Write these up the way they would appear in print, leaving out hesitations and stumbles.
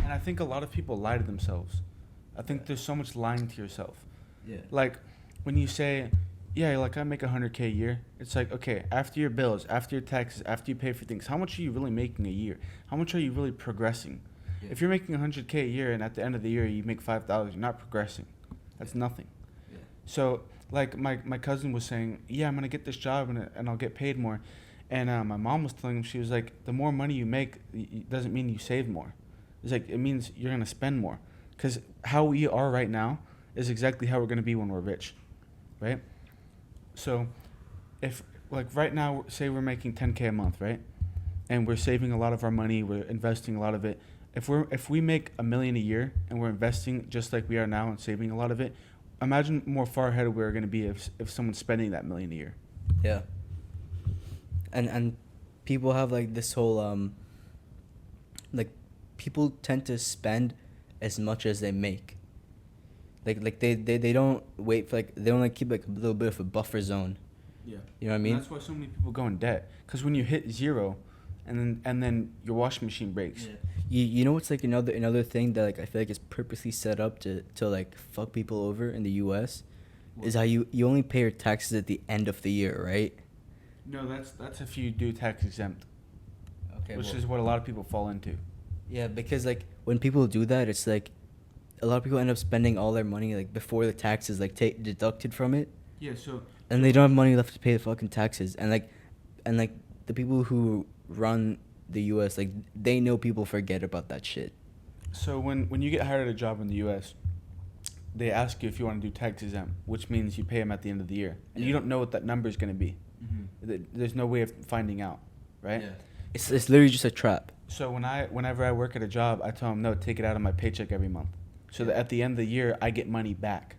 And I think a lot of people lie to themselves. I think there's so much lying to yourself. Yeah. Like when you say, yeah, like I make 100K a year. It's like, okay, after your bills, after your taxes, after you pay for things, how much are you really making a year? How much are you really progressing? Yeah. If you're making 100K a year and at the end of the year you make $5, you're not progressing. That's nothing. Yeah. So like my cousin was saying, yeah, I'm gonna get this job and I'll get paid more. And my mom was telling him, she was like, the more money you make doesn't mean you save more. It's like, it means you're gonna spend more. Because how we are right now is exactly how we're gonna be when we're rich, right? So if like right now, say we're making 10K a month, right? And we're saving a lot of our money, we're investing a lot of it. If we make $1 million a year and we're investing just like we are now and saving a lot of it, imagine more far ahead of where we're gonna be if someone's spending that $1 million a year. Yeah. And people have like this whole like people tend to spend as much as they make. Like they don't wait for like they don't like keep like a little bit of a buffer zone. Yeah. You know what I mean? And that's why so many people go in debt. Because when you hit zero, and then your washing machine breaks. Yeah. You know what's like another thing that like I feel like is purposely set up to like fuck people over in the U.S. is how you only pay your taxes at the end of the year, right? No, that's if you do tax exempt. Okay. Which is what a lot of people fall into. Yeah, because like when people do that, it's like a lot of people end up spending all their money like before the taxes like deducted from it. Yeah. So. And they don't have money left to pay the fucking taxes, and like the people who run the U.S. like they know people forget about that shit. So when you get hired at a job in the U.S., they ask you if you want to do tax exempt, which means you pay them at the end of the year, and you don't know what that number is going to be. Mm-hmm. There's no way of finding out, right? Yeah. It's literally just a trap. So whenever I work at a job, I tell them no, take it out of my paycheck every month, so that at the end of the year I get money back.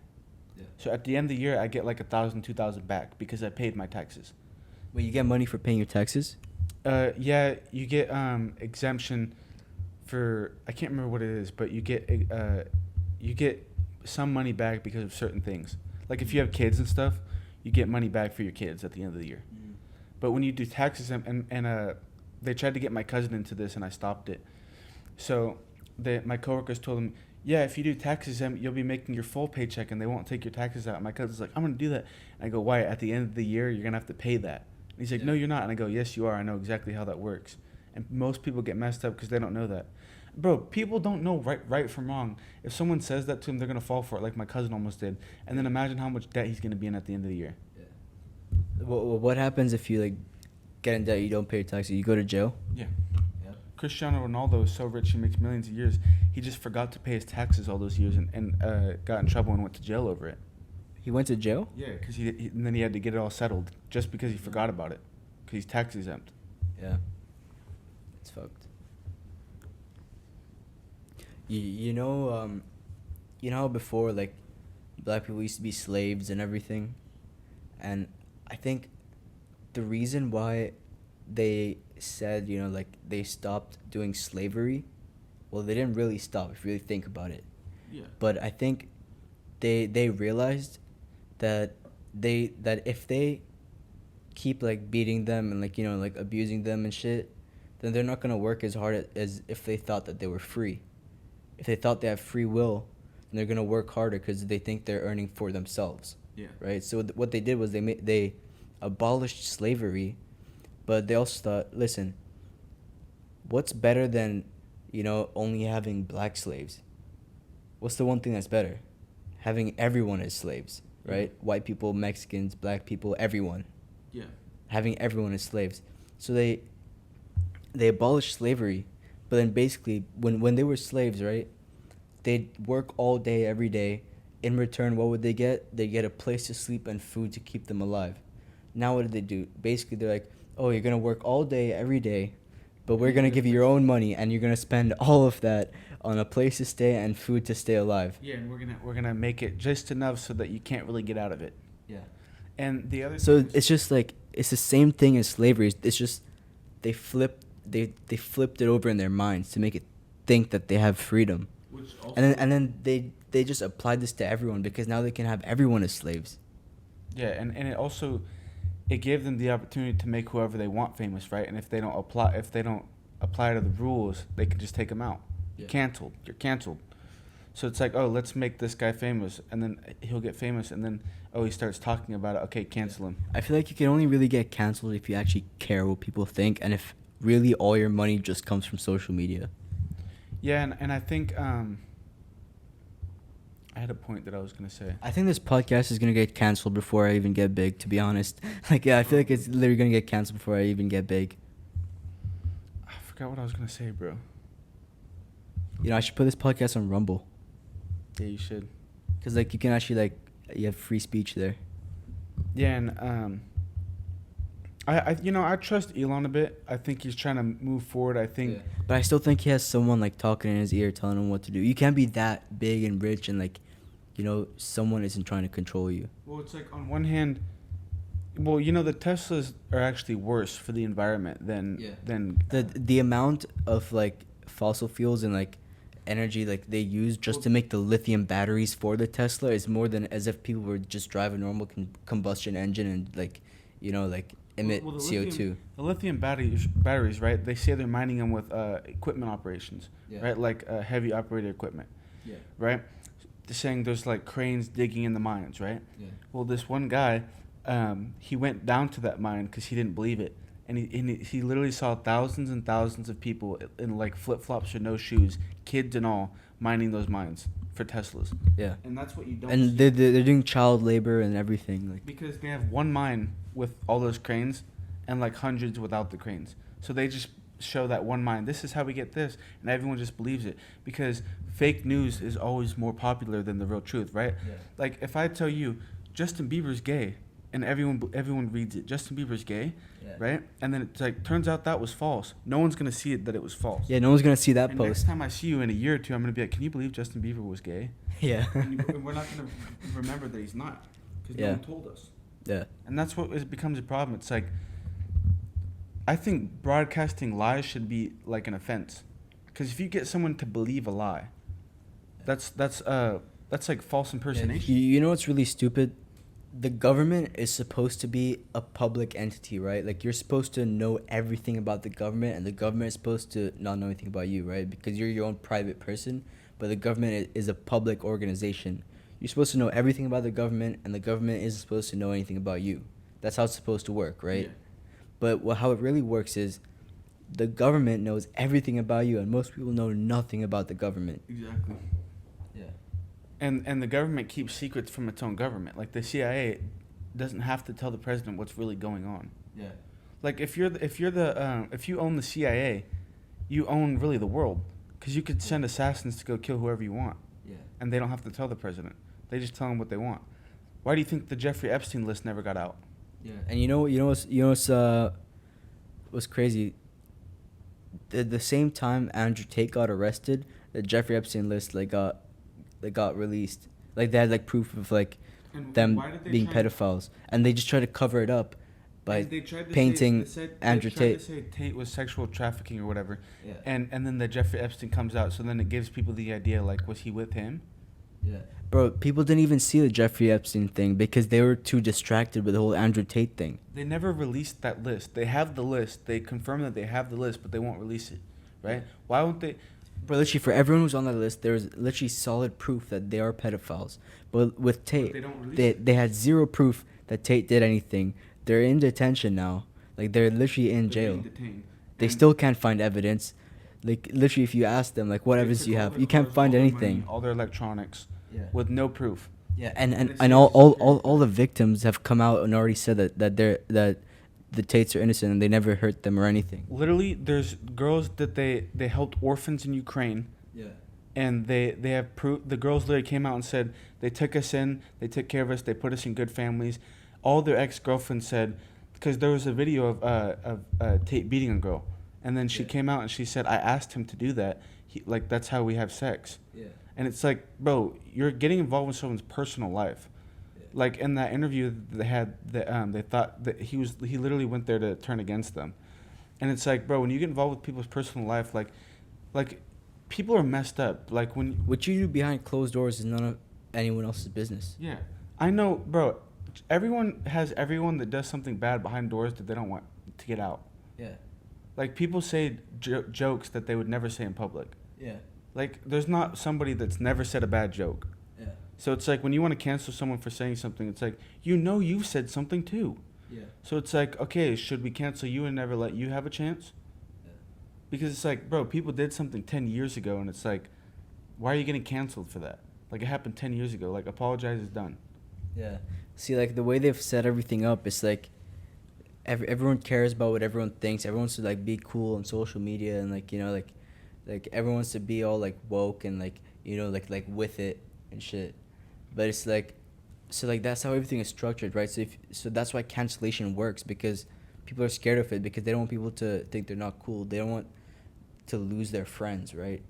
Yeah. So at the end of the year I get like 1,000, 2,000 back because I paid my taxes. Wait, you get money for paying your taxes? Yeah, you get exemption for, I can't remember what it is, but you get some money back because of certain things. Like if you have kids and stuff, you get money back for your kids at the end of the year. Mm. But when you do taxes and they tried to get my cousin into this and I stopped it. So my coworkers told him, yeah, if you do tax exempt, you'll be making your full paycheck and they won't take your taxes out. And my cousin's like, I'm going to do that. And I go, why? At the end of the year, you're going to have to pay that. And he's like, no, you're not. And I go, yes, you are. I know exactly how that works. And most people get messed up because they don't know that. Bro, people don't know right from wrong. If someone says that to them, they're going to fall for it like my cousin almost did. And then imagine how much debt he's going to be in at the end of the year. Yeah. What happens if you like get in debt, you don't pay your taxes, you go to jail? Yeah. Cristiano Ronaldo is so rich, he makes millions a years. He just forgot to pay his taxes all those years and got in trouble and went to jail over it. He went to jail? Yeah, because and then he had to get it all settled just because he forgot about it, because he's tax exempt. Yeah. It's fucked. You know how before like black people used to be slaves and everything, and I think the reason why they said like they stopped doing slavery, well, they didn't really stop if you really think about it. Yeah. But I think they realized that if they keep like beating them and like abusing them and shit, then they're not gonna work as hard as if they thought that they were free. If they thought they have free will, then they're gonna work harder because they think they're earning for themselves. Yeah. Right. So what they did was they abolished slavery, but they also thought, listen, what's better than only having black slaves? What's the one thing that's better? Having everyone as slaves, right? Yeah. White people, Mexicans, black people, everyone. Yeah. Having everyone as slaves. So they abolished slavery, but then basically when they were slaves, right, they'd work all day, every day. In return, what would they get? They'd get a place to sleep and food to keep them alive. Now what did they do? Basically, they're like, oh, you're going to work all day, every day, but we're going to give you your own money, and you're going to spend all of that on a place to stay and food to stay alive. Yeah, and we're gonna make it just enough so that you can't really get out of it. Yeah. And the other So it's just like, it's the same thing as slavery. It's just they flipped it over in their minds to make it think that they have freedom. And then they just applied this to everyone because now they can have everyone as slaves. Yeah, and it gave them the opportunity to make whoever they want famous, right? And if they don't apply to the rules, they can just take them out. You're canceled. You're canceled. So it's like, oh, let's make this guy famous, and then he'll get famous, and then oh, he starts talking about it. Okay, cancel him. I feel like you can only really get canceled if you actually care what people think, and if really all your money just comes from social media. Yeah, and I think I had a point that I was gonna say. I think this podcast is gonna get canceled before I even get big. To be honest, like yeah, I feel like it's literally gonna get canceled before I even get big. I forgot what I was gonna say, bro. You know, I should put this podcast on Rumble. Yeah, you should. Cause like you can actually like you have free speech there. Yeah, and I trust Elon a bit. I think he's trying to move forward. I think. Yeah. But I still think he has someone like talking in his ear, telling him what to do. You can't be that big and rich and like, you know, someone isn't trying to control you. Well, it's like on one hand, well, you know, the Teslas are actually worse for the environment than The amount of like fossil fuels and like energy like they use just to make the lithium batteries for the Tesla is more than as if people were just drive a normal combustion engine and like, you know, like emit CO2. The lithium batteries, right? They say they're mining them with equipment operations, right? Like heavy operated equipment, right? They're saying there's like cranes digging in the mines, right? Yeah. Well, this one guy, he went down to that mine because he didn't believe it. And he literally saw thousands and thousands of people in like flip-flops or no shoes, kids and all, mining those mines for Teslas. Yeah. And that's what you don't and see. they're doing child labor and everything. Like Because they have one mine with all those cranes and like hundreds without the cranes. So they just show that one mine. This is how we get this. And everyone just believes it. Because fake news is always more popular than the real truth, right? Yeah. Like if I tell you Justin Bieber's gay, and everyone reads it. Justin Bieber's gay, right? And then it's like turns out that was false. No one's gonna see it that it was false. Yeah, no one's gonna see that and post. Next time I see you in a year or two, I'm gonna be like, "Can you believe Justin Bieber was gay?" Yeah. and we're not gonna remember that he's not, because no one told us. Yeah. And that's what it becomes a problem. It's like, I think broadcasting lies should be like an offense, because if you get someone to believe a lie, that's like false impersonation. You know what's really stupid? The government is supposed to be a public entity, right? Like you're supposed to know everything about the government, and the government is supposed to not know anything about you, right? Because you're your own private person, but the government is a public organization. You're supposed to know everything about the government, and the government isn't supposed to know anything about you. That's how it's supposed to work, right? Yeah. But how it really works is the government knows everything about you, and most people know nothing about the government. Exactly. And the government keeps secrets from its own government. Like the CIA doesn't have to tell the president what's really going on. Yeah. Like if you own the CIA, you own really the world, because you could send assassins to go kill whoever you want. Yeah. And they don't have to tell the president. They just tell him what they want. Why do you think the Jeffrey Epstein list never got out? Yeah. And you know what's crazy? The same time Andrew Tate got arrested, the Jeffrey Epstein list got released. Like they had like proof of like them being pedophiles, and they just tried to cover it up by painting Andrew Tate. They tried to say Tate was sexual trafficking or whatever. Yeah. And then the Jeffrey Epstein comes out, so then it gives people the idea like, was he with him? Yeah. Bro, people didn't even see the Jeffrey Epstein thing because they were too distracted with the whole Andrew Tate thing. They never released that list. They have the list. They confirm that they have the list, but they won't release it, right? Why won't they? Bro, literally, for everyone who's on that list, there's literally solid proof that they are pedophiles. But with Tate, they had zero proof that Tate did anything. They're in detention now. Like, they're literally in jail. They still can't find evidence. Like, literally, if you ask them, like, what evidence do you have? You can't find anything. All their electronics. Yeah. With no proof. Yeah, and all the victims have come out and already said that the Tates are innocent and they never hurt them or anything. Literally, there's girls that they helped orphans in Ukraine. Yeah. And they have proof. The girls literally came out and said they took us in, they took care of us, they put us in good families. All their ex-girlfriends said, because there was a video of Tate beating a girl, and then she came out and she said, I asked him to do that. Like, that's how we have sex. Yeah. And it's like, bro, you're getting involved with someone's personal life. Like in that interview they had, they thought that he literally went there to turn against them, and it's like, bro, when you get involved with people's personal life, like people are messed up. Like when what you do behind closed doors is none of anyone else's business. Yeah, I know, bro. Everyone has everyone that does something bad behind doors that they don't want to get out. Yeah. Like people say jokes that they would never say in public. Yeah. Like, there's not somebody that's never said a bad joke. Yeah. So it's like when you want to cancel someone for saying something, it's like, you've said something too. Yeah. So it's like, okay, should we cancel you and never let you have a chance? Yeah. Because it's like, bro, people did something 10 years ago, and it's like, why are you getting canceled for that? Like, it happened 10 years ago. Like, apologize is done. Yeah. See, like, the way they've set everything up, it's like everyone cares about what everyone thinks. Everyone wants to, like, be cool on social media and, like, you know, like everyone wants to be all, like, woke and, like, you know, like with it and shit. But it's like, so, like, that's how everything is structured, right? So that's why cancellation works, because people are scared of it, because they don't want people to think they're not cool. They don't want to lose their friends, right?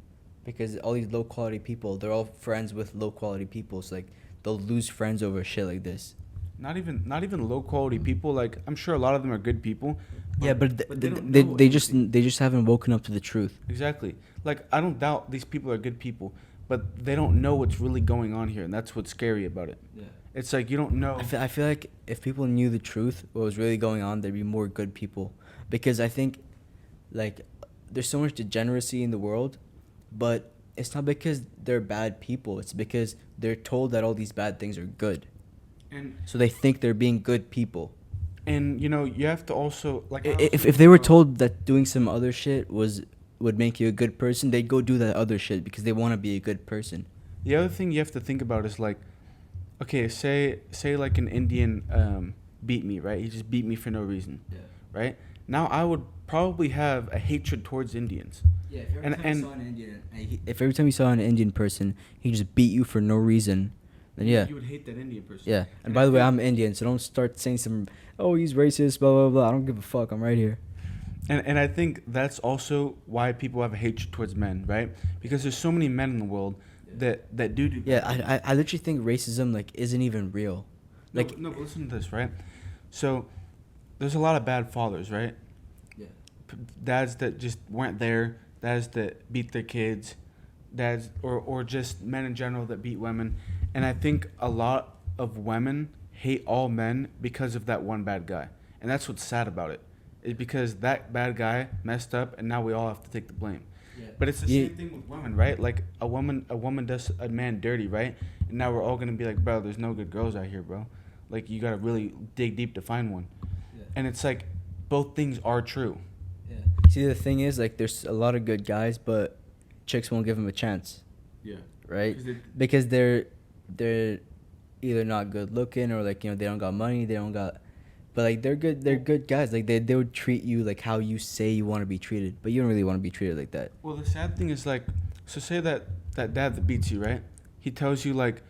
Because all these low quality people, they're all friends with low quality people. So, like, they'll lose friends over shit like this. Not even low quality people. Like, I'm sure a lot of them are good people. Yeah, but they they just haven't woken up to the truth. Exactly. Like, I don't doubt these people are good people, but they don't know what's really going on here, and that's what's scary about it. Yeah. It's like you don't know. I feel like if people knew the truth, what was really going on, there'd be more good people. Because I think, like, there's so much degeneracy in the world, but it's not because they're bad people. It's because they're told that all these bad things are good. And So they think they're being good people. you know, you have to also like If they were told that doing some other shit would make you a good person, they'd go do that other shit because they want to be a good person. The other thing you have to think about is like, okay, say like an Indian beat me, right? He just beat me for no reason, Yeah. right? Now I would probably have a hatred towards Indians. Yeah. If Every time you saw an Indian person, he just beat you for no reason, then yeah. you would hate that Indian person. Yeah. And by the way, I'm Indian, so don't start saying some, oh, he's racist, blah, blah, blah. I don't give a fuck. I'm right here. And I think that's also why people have a hatred towards men, right? Because there's so many men in the world that do. Yeah, I literally think racism, like, isn't even real. Like, No, but listen to this, right? So there's a lot of bad fathers, right? yeah. Dads that just weren't there, dads that beat their kids, dads or just men in general that beat women. And I think a lot of women hate all men because of that one bad guy. And that's what's sad about it. Is because that bad guy messed up and now we all have to take the blame. Yeah. But it's the same thing with women, right? Like a woman does a man dirty, right? And now we're all gonna be like, bro, there's no good girls out here, bro. Like you gotta really dig deep to find one. Yeah. And it's like both things are true. Yeah. See, the thing is, like, there's a lot of good guys, but chicks won't give them a chance, Yeah. right? Because they're either not good looking or, like, you know, they don't got money, they don't got, but, like, they're good guys. Like, they would treat you like how you say you want to be treated, but you don't really want to be treated like that. Well, the sad thing is, like, so say that dad that beats you, right? He tells you, like,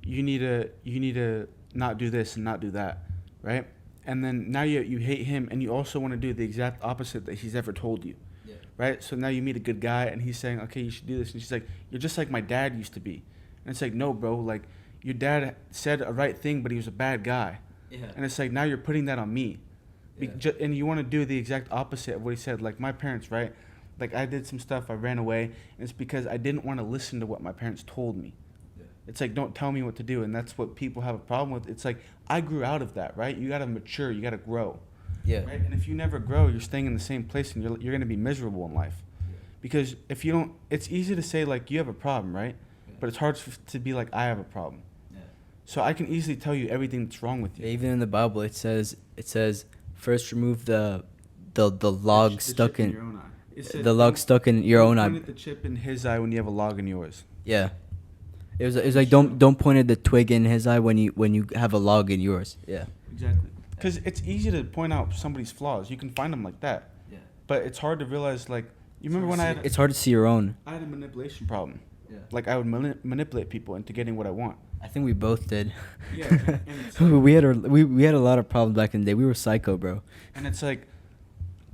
you need to not do this and not do that, right? And then now you hate him, and you also want to do the exact opposite that he's ever told you, Yeah. right? So now you meet a good guy, and he's saying, okay, you should do this, and she's like, you're just like my dad used to be, and it's like, no, bro, like your dad said a right thing, but he was a bad guy, Yeah. and it's like now you're putting that on me. And you want to do the exact opposite of what he said. Like my parents, right? Like I did some stuff, I ran away, and it's because I didn't want to listen to what my parents told me. Yeah. It's like, don't tell me what to do, and that's what people have a problem with. It's like, I grew out of that, right? You got to mature, you got to grow. Yeah. Right? And if you never grow, you're staying in the same place, and you're going to be miserable in life. Yeah. Because if you don't, it's easy to say, like, you have a problem, right? Yeah. But it's hard to be like, I have a problem. Yeah. So I can easily tell you everything that's wrong with you. Even in the Bible, it says first remove the log stuck in your own eye. It said, the log stuck in your own Point eye. at the chip in his eye when you have a log in yours. Yeah. It was like don't point at the twig in his eye when you have a log in yours. Yeah. Exactly. Because it's easy to point out somebody's flaws. You can find them like that. Yeah. But it's hard to realize, like, you remember when It's hard to see your own. I had a manipulation problem. Yeah. Like, I would manipulate people into getting what I want. I think we both did. Yeah, and it's like- we had a lot of problems back in the day. We were psycho, bro. And it's like,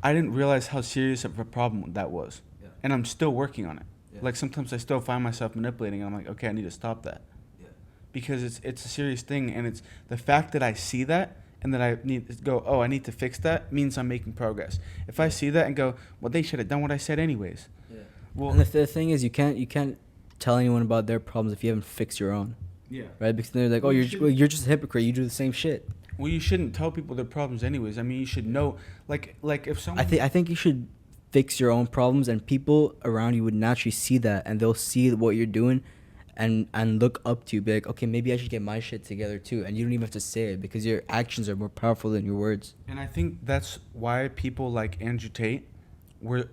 I didn't realize how serious of a problem that was. Yeah. And I'm still working on it. Yeah. Like, sometimes I still find myself manipulating, and I'm like, okay, I need to stop that. Yeah. Because it's a serious thing, and it's the fact that I see that and that I need to go, oh, I need to fix that, means I'm making progress. If I see that and go, well, they should have done what I said anyways. Yeah. Well, And the thing is, you can't tell anyone about their problems if you haven't fixed your own, yeah. right? Because they're like, oh, Well, you you're just a hypocrite. You do the same shit. Well, you shouldn't tell people their problems anyways. I mean, you should know, like if someone. I think you should fix your own problems, and people around you would naturally see that, and they'll see what you're doing, and look up to you, be like, okay, maybe I should get my shit together too, and you don't even have to say it because your actions are more powerful than your words. And I think that's why people like Andrew Tate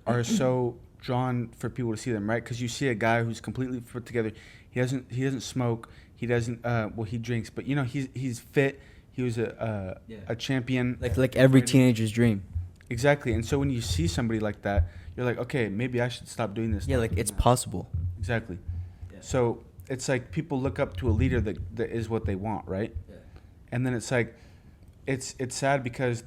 are so drawn for people to see them, right? Because you see a guy who's completely put together. He doesn't smoke. He doesn't well, he drinks, but you know, he's fit. He was a champion. Like every teenager's dream. Exactly. And so when you see somebody like that, you're like, okay, maybe I should stop doing this. Yeah, like it's possible. Exactly. Yeah. So it's like people look up to a leader that is what they want, right? Yeah. And then it's like, it's sad because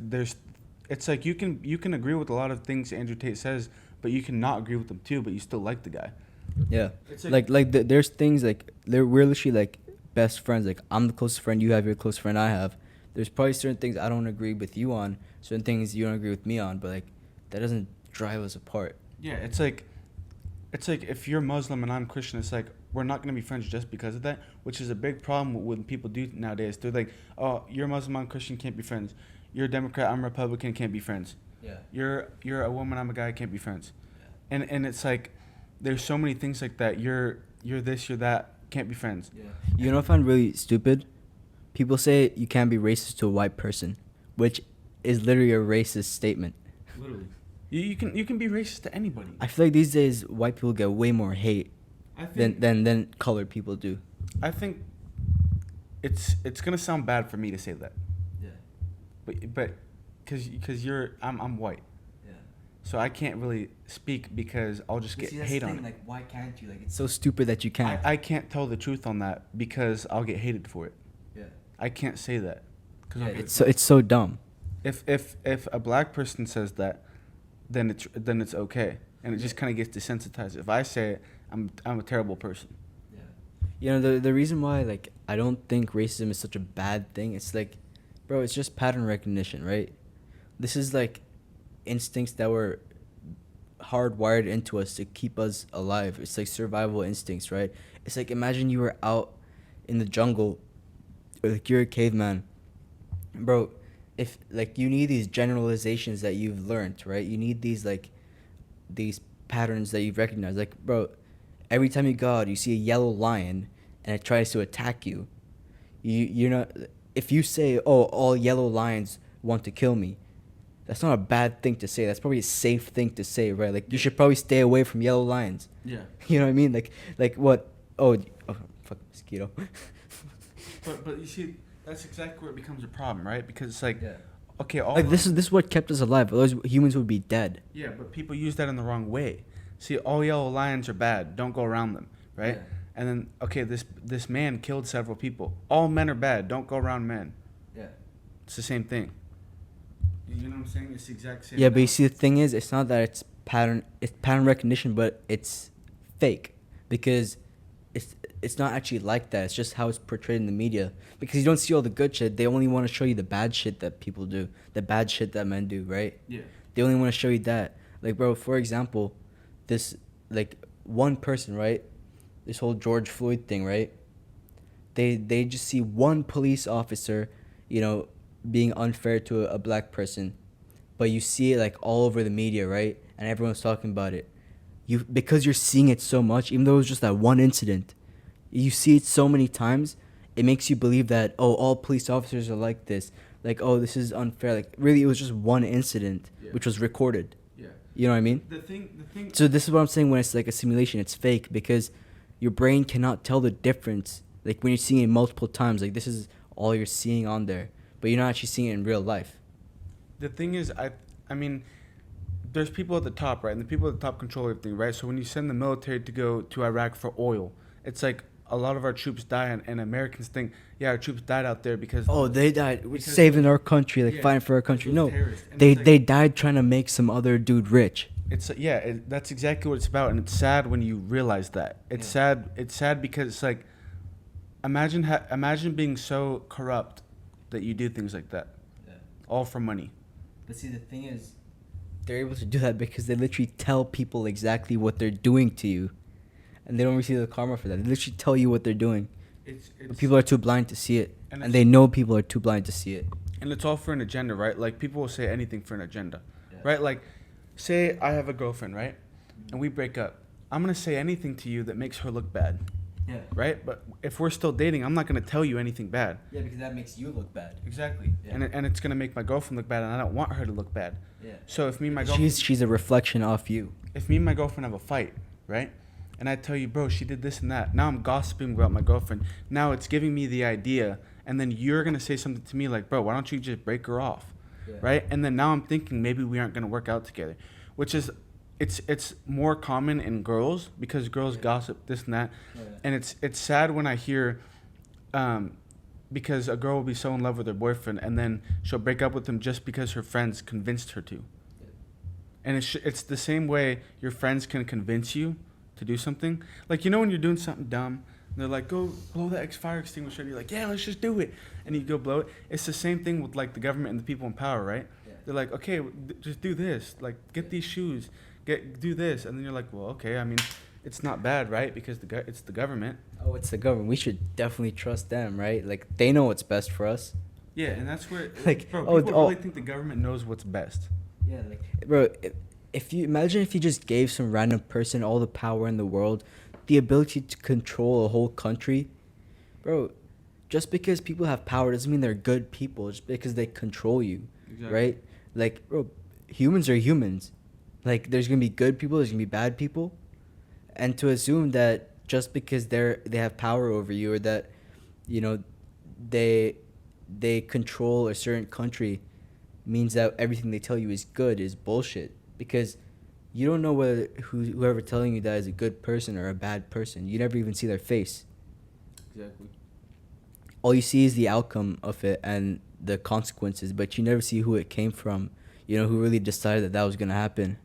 it's like you can agree with a lot of things Andrew Tate says, but you can not agree with them too, but you still like the guy. Yeah. It's There's things like we're literally like best friends. Like I'm the closest friend you have, your close friend I have. There's probably certain things I don't agree with you on, certain things you don't agree with me on, but like that doesn't drive us apart. Yeah, it's like if you're Muslim and I'm Christian, it's like we're not gonna be friends just because of that, which is a big problem when people do nowadays. They're like, oh, you're Muslim, I'm Christian, can't be friends. You're a Democrat, I'm Republican, can't be friends. Yeah. You're a woman, I'm a guy, can't be friends. Yeah. And it's like there's so many things like that. You're this, you're that, can't be friends. Yeah. You know what I find really stupid? People say you can't be racist to a white person, which is literally a racist statement. Literally. You can be racist to anybody. I feel like these days white people get way more hate than colored people do. I think it's gonna sound bad for me to say that. Yeah. But because I'm white. Yeah. So I can't really speak because I'll just get hate on it. Like, why can't you? Like, it's so stupid that you can't. I can't tell the truth on that because I'll get hated for it. Yeah. I can't say that. Yeah, it's so dumb. If a black person says that, then it's okay, and it just kind of gets desensitized. If I say it, I'm a terrible person. Yeah. You know, the reason why, like, I don't think racism is such a bad thing, it's like, bro, it's just pattern recognition, right? This is like instincts that were hardwired into us to keep us alive. It's like survival instincts, right? It's like, imagine you were out in the jungle, or like you're a caveman, bro. If like you need these generalizations that you've learned, right? You need these patterns that you've recognized. Like, bro, every time you go out, you see a yellow lion and it tries to attack you. You're not. If you say, "Oh, all yellow lions want to kill me," that's not a bad thing to say. That's probably a safe thing to say, right? Like, you should probably stay away from yellow lions. Yeah. You know what I mean? Like what? Oh, fuck, mosquito. But you see, that's exactly where it becomes a problem, right? Because it's like, Yeah. okay, all Like, this is what kept us alive. Otherwise, humans would be dead. yeah, but people use that in the wrong way. See, all yellow lions are bad. Don't go around them, right? Yeah. And then, okay, this man killed several people. All men are bad. Don't go around men. Yeah. It's the same thing. You know what I'm saying? It's the exact same. Yeah, but you see, the thing is, it's not that it's pattern recognition, but it's fake, because it's not actually like that. It's just how it's portrayed in the media. Because you don't see all the good shit. They only want to show you the bad shit that people do, the bad shit that men do, right? Yeah. They only want to show you that. Like, bro, for example, this, like, one person, right? This whole George Floyd thing, right? They just see one police officer, you know, being unfair to a black person, but you see it like all over the media, right? And everyone's talking about it. Because you're seeing it so much, even though it was just that one incident, you see it so many times, it makes you believe that, oh, all police officers are like this. Like, oh, this is unfair. Like, really, it was just one incident, which was recorded. Yeah. You know what I mean? The thing. So this is what I'm saying when it's like a simulation. It's fake because your brain cannot tell the difference. Like, when you're seeing it multiple times, like, this is all you're seeing on there, but you're not actually seeing it in real life. The thing is, I mean, there's people at the top, right? And the people at the top control everything, right? So when you send the military to go to Iraq for oil, it's like a lot of our troops die, and Americans think, yeah, our troops died out there because... Oh, they died saving our country, like, fighting for our country. No, they died trying to make some other dude rich. It's that's exactly what it's about, and it's sad when you realize that. It's sad. It's sad because it's like, imagine being so corrupt that you do things like that, all for money. But see, the thing is, they're able to do that because they literally tell people exactly what they're doing to you, and they don't receive the karma for that. They literally tell you what they're doing. But people are too blind to see it, and they know people are too blind to see it. And it's all for an agenda, right? Like, people will say anything for an agenda, right? Like, say I have a girlfriend, right? And we break up. I'm gonna say anything to you that makes her look bad, Yeah. right? But if we're still dating, I'm not gonna tell you anything bad. Yeah, because that makes you look bad. Exactly. Yeah. And it's gonna make my girlfriend look bad, and I don't want her to look bad. Yeah. So if me and my girlfriend, She's a reflection of you. if me and my girlfriend have a fight, right? And I tell you, bro, she did this and that. Now I'm gossiping about my girlfriend. Now it's giving me the idea, and then you're gonna say something to me like, bro, why don't you just break her off, Yeah. right? And then now I'm thinking maybe we aren't gonna work out together, which is, it's more common in girls because girls gossip this and that, and it's sad when I hear, because a girl will be so in love with her boyfriend and then she'll break up with him just because her friends convinced her to. And it's the same way your friends can convince you to do something. Like, you know when you're doing something dumb, and they're like, go blow that fire extinguisher. And you're like, yeah, let's just do it. And you go blow it. It's the same thing with, like, the government and the people in power, right? Yeah. They're like, okay, just do this. Like, get these shoes. Do this. And then you're like, well, okay, I mean, it's not bad, right? Because it's the government. Oh, it's the government. We should definitely trust them, right? Like, they know what's best for us. Yeah, and that's where, Like, bro, oh, people really think the government knows what's best. Yeah, like, bro, if you imagine if you just gave some random person all the power in the world, the ability to control a whole country, bro, just because people have power doesn't mean they're good people. Just because they control you, right? Like, bro, humans are humans. Like, there's gonna be good people, there's gonna be bad people, and to assume that just because they have power over you, or that, you know, they control a certain country, means that everything they tell you is good is bullshit. Because you don't know whether whoever telling you that is a good person or a bad person. You never even see their face. Exactly. All you see is the outcome of it and the consequences, but you never see who it came from. You know, who really decided that was gonna happen.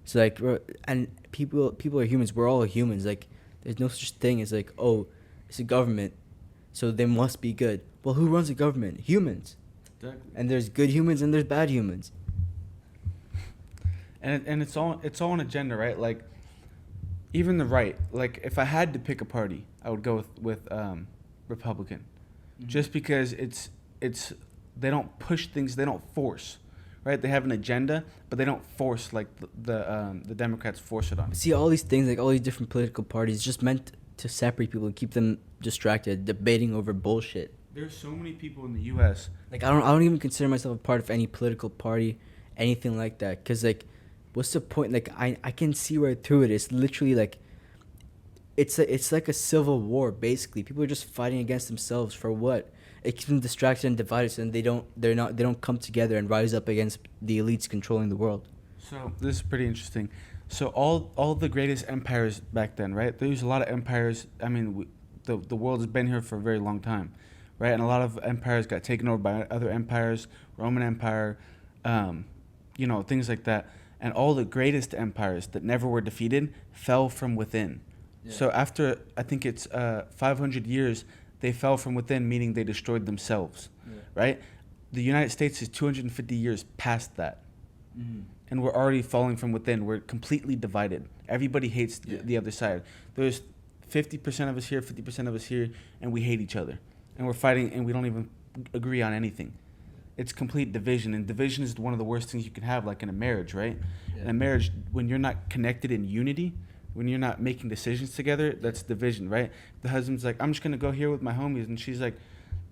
So like, and people are humans. We're all humans. Like, there's no such thing as like, oh, it's a government, so they must be good. Well, who runs the government? Humans. Exactly. And there's good humans and there's bad humans. And it's all an agenda, right? Like, even the right. Like, if I had to pick a party, I would go with Republican, just because it's they don't push things, they don't force, right? They have an agenda, but they don't force like the Democrats force it on. See, all these things, like all these different political parties, just meant to separate people and keep them distracted, debating over bullshit. There's so many people in the U.S. Like, I don't even consider myself a part of any political party, anything like that. Cause like, what's the point? Like, I can see right through it. It's literally like, it's like a civil war basically. People are just fighting against themselves for what? It keeps them distracted and divided, so they don't come together and rise up against the elites controlling the world. So this is pretty interesting. So all the greatest empires back then, right? There's a lot of empires. I mean, the world has been here for a very long time, right? And a lot of empires got taken over by other empires, Roman Empire, things like that. And all the greatest empires that never were defeated fell from within. Yeah. So after, I think it's 500 years, they fell from within, meaning they destroyed themselves, right? The United States is 250 years past that. Mm-hmm. And we're already falling from within. We're completely divided. Everybody hates the other side. There's 50% of us here, 50% of us here, and we hate each other. And we're fighting, and we don't even agree on anything. It's complete division, and division is one of the worst things you can have, like in a marriage, right? Yeah. In a marriage, when you're not connected in unity, when you're not making decisions together, that's division, right? The husband's like, I'm just going to go here with my homies, and she's like,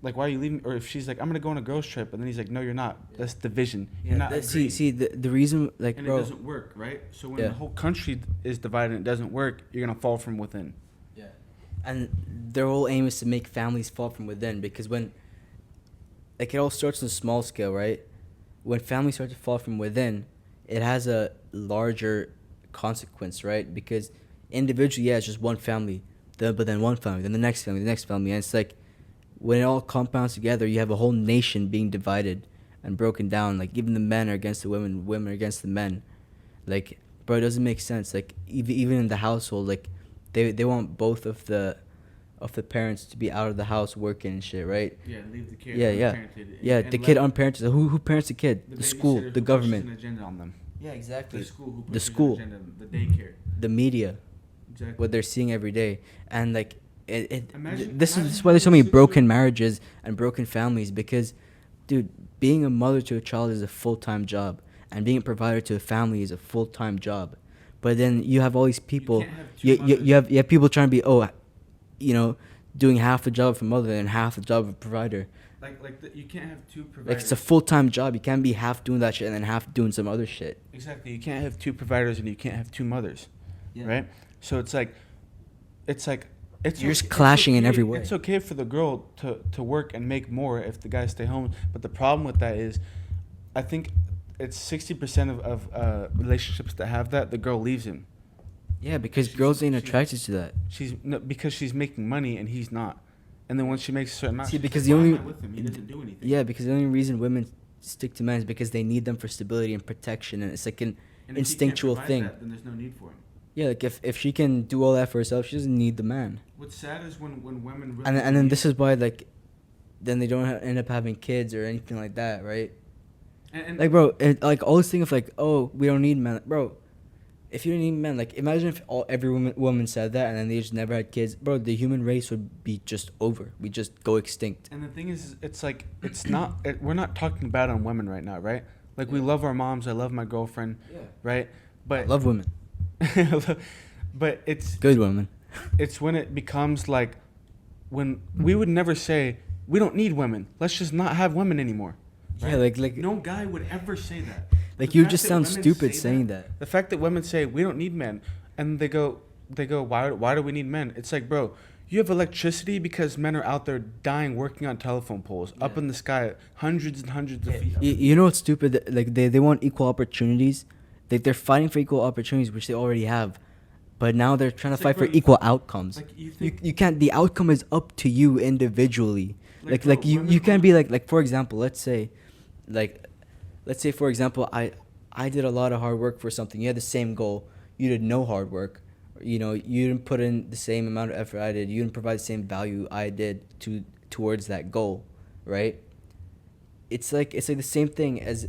why are you leaving? Or if she's like, I'm going to go on a girls trip, and then he's like, no, you're not. That's division. Yeah, you're not see, the reason, like, and bro. it doesn't work, right? So when the whole country is divided and it doesn't work, you're going to fall from within. Yeah. And their whole aim is to make families fall from within, because when, like, it all starts on a small scale, right? When families start to fall from within, it has a larger consequence, right? Because individually, it's just one family, but then one family, then the next family, and it's like, when it all compounds together, you have a whole nation being divided and broken down. Like, even the men are against the women, women are against the men. Like, bro, it doesn't make sense. Like, even in the household, like, they want both of the parents to be out of the house working and shit, right? Yeah, leave the kid unparented. The kid unparented. Who parents the kid? The school, the government. Who pushes an agenda on them. Yeah, exactly. The school, who pushes an agenda, the daycare. The media. Exactly. What they're seeing every day. And, like, Imagine this is why there's so many broken marriages and broken families, because, dude, being a mother to a child is a full-time job. and being a provider to a family is a full-time job. But then you have all these people. can't have two You have people trying to be doing half the job of a mother and half the job of a provider. You can't have two providers. Like it's a full-time job. You can't be half doing that shit and then half doing some other shit. Exactly. You can't have two providers and you can't have two mothers. Yeah. Right? So it's like You're just clashing in every way. It's okay for the girl to work and make more if the guys stay home. But the problem with that is, I think it's 60% of relationships that have that, the girl leaves him. Yeah, because girls ain't attracted to that. Because she's making money and he's not. And then once she makes a certain amount, See, because like, the only with him? He doesn't do anything. Yeah, because the only reason women stick to men is because they need them for stability and protection, and it's like an instinctual thing. That, then there's no need for him. Yeah, like if she can do all that for herself, she doesn't need the man. What's sad is when women really And then this is why then they don't end up having kids or anything like that, right? And like, bro, like all this thing of like, oh, we don't need men, bro. If you don't need men, like imagine if every woman said that and then they just never had kids, bro. The human race would be just over. We just go extinct. And the thing is, it's like we're not talking bad on women right now, right? Like we love our moms. I love my girlfriend, right? But I love women. But it's good women. It's when it becomes like when we would never say we don't need women. Let's just not have women anymore. Right? Yeah, like no guy would ever say that. Like you just sound stupid saying that. The fact that women say we don't need men, and they go why do we need men? It's like, bro, you have electricity because men are out there dying working on telephone poles up in the sky, hundreds and hundreds of feet. You know what's stupid? Like they want equal opportunities. They're fighting for equal opportunities, which they already have. But now they're trying to fight for equal outcomes. Like you can't. The outcome is up to you individually. Like you can't be like for example, let's say for example, I did a lot of hard work for something. You had the same goal. You did no hard work. You didn't put in the same amount of effort I did. You didn't provide the same value I did towards that goal, right? It's like the same thing as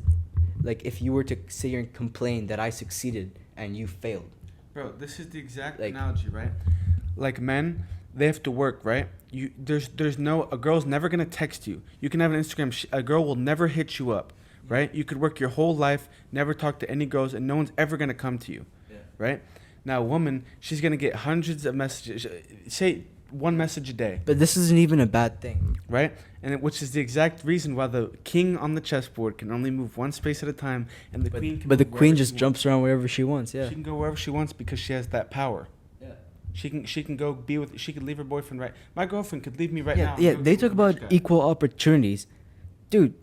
like if you were to sit here and complain that I succeeded and you failed. Bro, this is the exact analogy, right? Like men, they have to work, right? A girl's never gonna text you. You can have an Instagram. A girl will never hit you up, right? You could work your whole life, never talk to any girls, and no one's ever gonna come to you, right? Now, a woman, she's gonna get hundreds of messages. Say one message a day. But this isn't even a bad thing, right? Which is the exact reason why the king on the chessboard can only move one space at a time, and the queen. But the queen just jumps around wherever she wants. Yeah. She can go wherever she wants because she has that power. Yeah. She can go be with. She could leave her boyfriend right. My girlfriend could leave me right now. Yeah. They talk about equal opportunities, dude.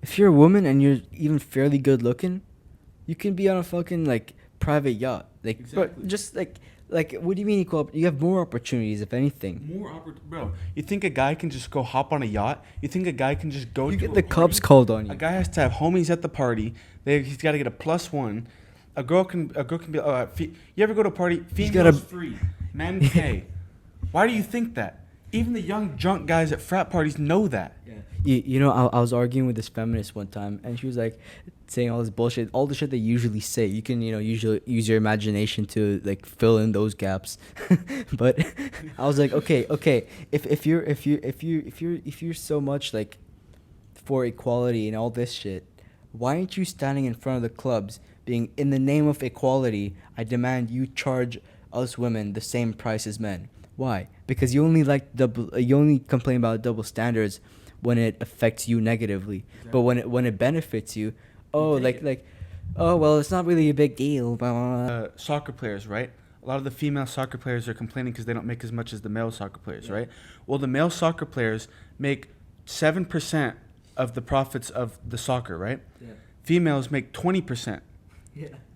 If you're a woman and you're even fairly good looking, you can be on a fucking private yacht. Exactly. But just what do you mean equal? You have more opportunities, if anything. Bro. You think a guy can just go hop on a yacht? You think a guy can just go? You to get the cops called on you. A guy has to have homies at the party. He's got to get a +1. A girl can be. You ever go to a party? Females free, men pay. Why do you think that? Even the young drunk guys at frat parties know that. Yeah. I was arguing with this feminist one time, and she was like saying all this bullshit, all the shit they usually say. You can usually use your imagination to fill in those gaps. But I was like, okay, if you're so much for equality and all this shit, why aren't you standing in front of the clubs being, in the name of equality, I demand you charge us women the same price as men? Why? Because you only complain about double standards when it affects you negatively. Exactly. But when it benefits you, oh well, it's not really a big deal. Blah, blah, blah. Soccer players, right? A lot of the female soccer players are complaining because they don't make as much as the male soccer players, right? Well, the male soccer players make 7% of the profits of the soccer, right? Yeah. Females make 20%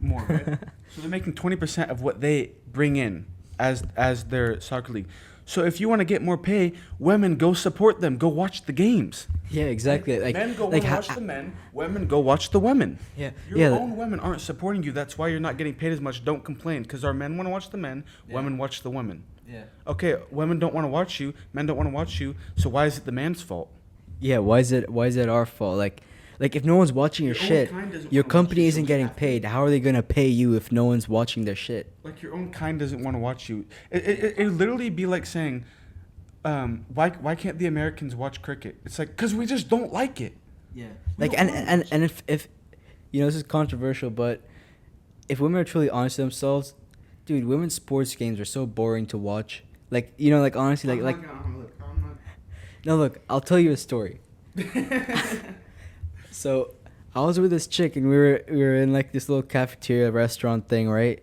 more, right? So they're making 20% of what they bring in as their soccer league. So if you want to get more pay, women go support them. Go watch the games. Yeah, exactly. Men go watch the men. Women go watch the women. Yeah. Your own women aren't supporting you. That's why you're not getting paid as much. Don't complain, because our men want to watch the men. Women watch the women. Yeah. Okay, women don't want to watch you. Men don't want to watch you. So why is it the man's fault? Yeah. Why is it our fault? If no one's watching your shit, your company isn't getting paid. How are they gonna pay you if no one's watching their shit? Your own kind doesn't want to watch you. It would literally be like saying, why can't the Americans watch cricket? It's like, because we just don't like it. Yeah. And if this is controversial, but if women are truly honest to themselves, dude, women's sports games are so boring to watch. Like, like honestly, like. No, look, I'll tell you a story. So, I was with this chick, and we were in like this little cafeteria restaurant thing, right?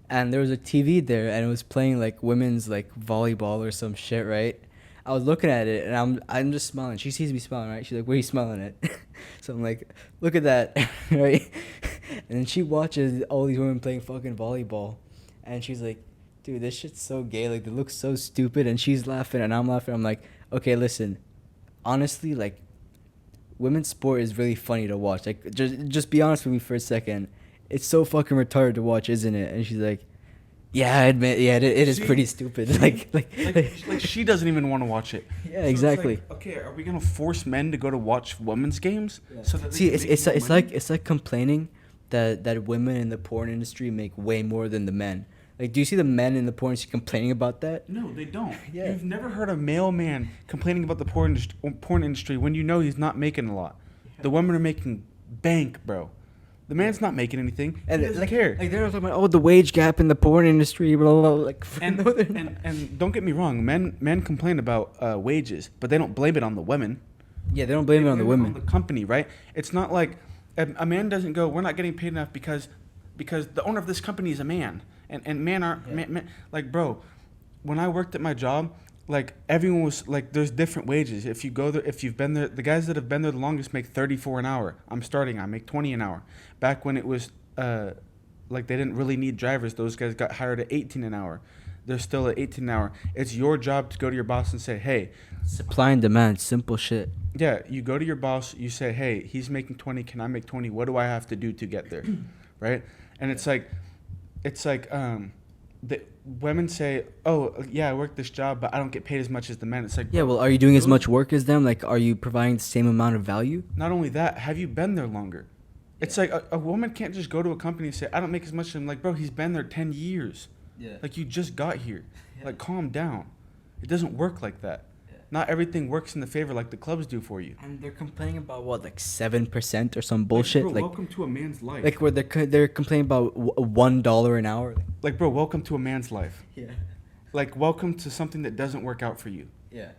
And there was a TV there, and it was playing like women's like volleyball or some shit, right? I was looking at it, and I'm just smiling. She sees me smiling, right? She's like, "Where are you smiling at?" So I'm like, "Look at that," right? And then she watches all these women playing fucking volleyball, and she's like, "Dude, this shit's so gay. Like, it looks so stupid." And she's laughing, and I'm laughing. I'm like, "Okay, listen, honestly, like, women's sport is really funny to watch. Like, just be honest with me for a second. It's so fucking retarded to watch, isn't it?" And she's like, "Yeah, I admit, yeah, it is pretty stupid." Like she doesn't even want to watch it. Yeah, so exactly. Like, okay, are we gonna force men to go to watch women's games? Yeah. So that See, they can make more money? it's like complaining that women in the porn industry make way more than the men. Like, do you see the men in the porn industry complaining about that? No, they don't. Yeah. You've never heard a male man complaining about the porn industry when you know he's not making a lot. The women are making bank, bro. The man's not making anything. And He doesn't like, care. like they're talking about the wage gap in the porn industry, blah blah. Blah. Like, And, no, they're not. and don't get me wrong, men complain about wages, but they don't blame it on the women. Yeah, they don't blame it on the women. On the company, right? It's not like a man doesn't go, "We're not getting paid enough because the owner of this company is a man." And men aren't men, like, bro, when I worked at my job, like, everyone was like, there's different wages. If you go there, if you've been there, the guys that have been there the longest make 34 an hour. I make 20 an hour. Back when it was like they didn't really need drivers, those guys got hired at 18 an hour. They're still at 18 an hour. It's your job to go to your boss and say, "Hey," Supply and demand, simple shit. yeah, you go to your boss, you say, "Hey, he's making 20, can I make 20? What do I have to do to get there?" Right? And it's like the women say, "Oh, yeah, I work this job, but I don't get paid as much as the men." It's like, Yeah, well, are you doing as much work as them? Like, are you providing the same amount of value? not only that, have you been there longer? It's like a woman can't just go to a company and say, "I don't make as much as him." Like, bro, he's been there 10 years. Yeah. Like, you just got here. Yeah. Like, calm down. It doesn't work like that. Yeah. Not everything works in the favor like the clubs do for you. And they're complaining about what, like 7% or some bullshit. Like, bro, Like, welcome to a man's life. where they're complaining about $1 an hour. Like, bro, welcome to a man's life. Yeah. Like, welcome to something that doesn't work out for you. Yeah.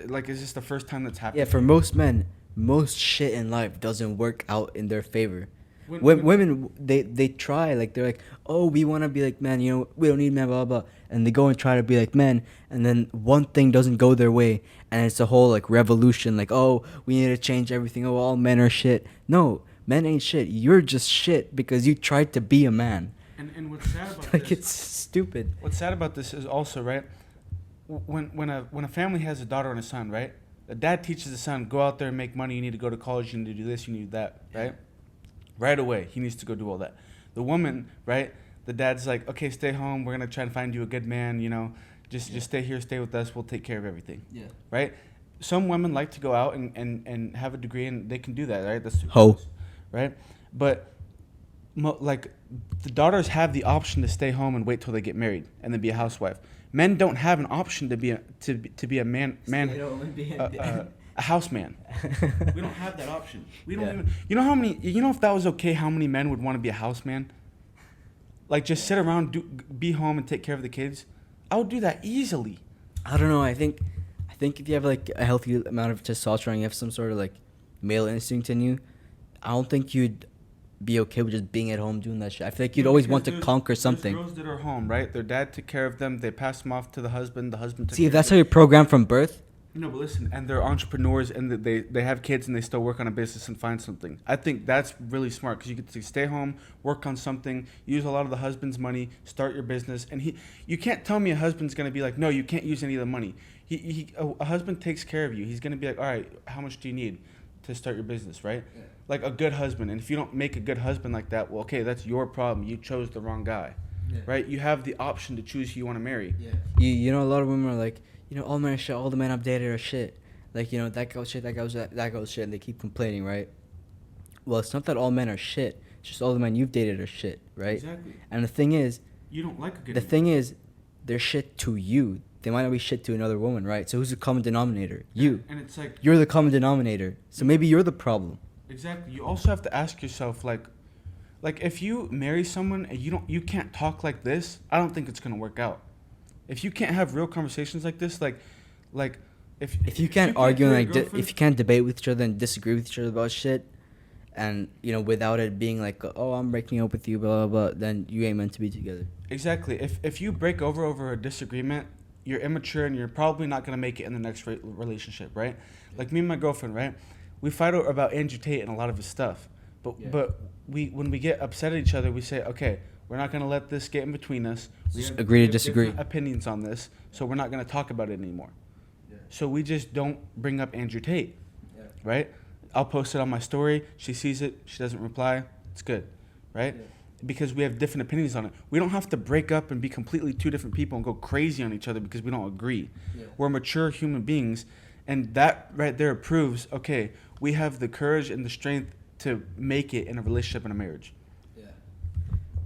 Like, is this the first time that's happened? Yeah, for most men, most shit in life doesn't work out in their favor. When- Women, they try, like, they're like, "Oh, we want to be like men, we don't need men, blah, blah, blah." And they go and try to be like men, and then one thing doesn't go their way, and it's a whole, like, revolution, like, "Oh, we need to change everything, oh, all men are shit." No, men ain't shit. You're just shit because you tried to be a man. And what's sad about Like, this, it's stupid. what's sad about this is also, right, when a family has a daughter and a son, right, the dad teaches the son, "Go out there and make money, you need to go to college, you need to do this, you need to do that," right? Right away, he needs to go do all that. The woman, right, the dad's like, "Okay, stay home, we're going to try and find you a good man, just stay here, stay with us, we'll take care of everything." Yeah. Right? Some women like to go out and have a degree, and they can do that, right? That's Ho. right? But like, the daughters have the option to stay home and wait till they get married and then be a housewife. Men don't have an option to be a man a house man. We don't have that option. We don't Yeah. even. If that was okay, how many men would want to be a house man? Like, just sit around, be home, and take care of the kids. I would do that easily. I don't know. I think if you have, like, a healthy amount of testosterone, you have some sort of, like, male instinct in you, I don't think you'd be okay with just being at home doing that shit. I feel like you'd always want to conquer something. There's girls that are home, right? Their dad took care of them. They passed them off to the husband. The husband took See, care if that's of how them. you're programmed from birth. No, but listen, and they're entrepreneurs, and they have kids, and they still work on a business and find something. I think that's really smart, because you get to stay home, work on something, use a lot of the husband's money, start your business. And you can't tell me a husband's gonna be like, "No, you can't use any of the money." A husband takes care of you. He's gonna be like, "All right, how much do you need to start your business?" Right? Yeah. Like a good husband. And if you don't make a good husband like that, well, okay, that's your problem. You chose the wrong guy. Yeah. Right? You have the option to choose who you want to marry. Yeah. A lot of women are like, all men are shit, all the men I've dated are shit. Like, that girl's shit, that girl's shit, and they keep complaining, right? Well, it's not that all men are shit. It's just all the men you've dated are shit, right? Exactly. And the thing is, you don't like a good man. The thing is, they're shit to you. They might not be shit to another woman, right? So who's the common denominator? You. And it's like, you're the common denominator. So maybe you're the problem. Exactly. You also have to ask yourself, like, Like if you marry someone and you can't talk like this, I don't think it's gonna work out. If you can't have real conversations like this, like If you can't argue and if you can't debate with each other and disagree with each other about shit, and without it being like, oh, I'm breaking up with you, blah blah blah, then you ain't meant to be together. Exactly. If you break over a disagreement, you're immature and you're probably not gonna make it in the next relationship, right? Like me and my girlfriend, right? We fight about Andrew Tate and a lot of his stuff, but when we get upset at each other, we say, okay, we're not gonna let this get in between us. Just agree to disagree. Opinions on this, so we're not gonna talk about it anymore. So we just don't bring up Andrew Tate, right? I'll post it on my story. She sees it. She doesn't reply. It's good, right? Yeah. Because we have different opinions on it. We don't have to break up and be completely two different people and go crazy on each other because we don't agree. Yeah. We're mature human beings, and that right there proves, okay, we have the courage and the strength to make it in a relationship and a marriage. Yeah.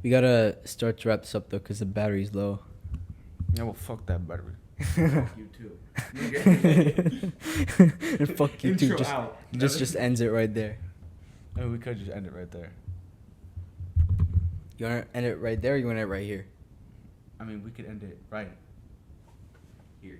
We gotta start to wrap this up though, because the battery's low. Yeah, well, fuck that battery. Fuck you too. And fuck you too. Just ends it right there. Oh, we could just end it right there. You wanna end it right there, or you wanna end it right here? I mean, we could end it right here.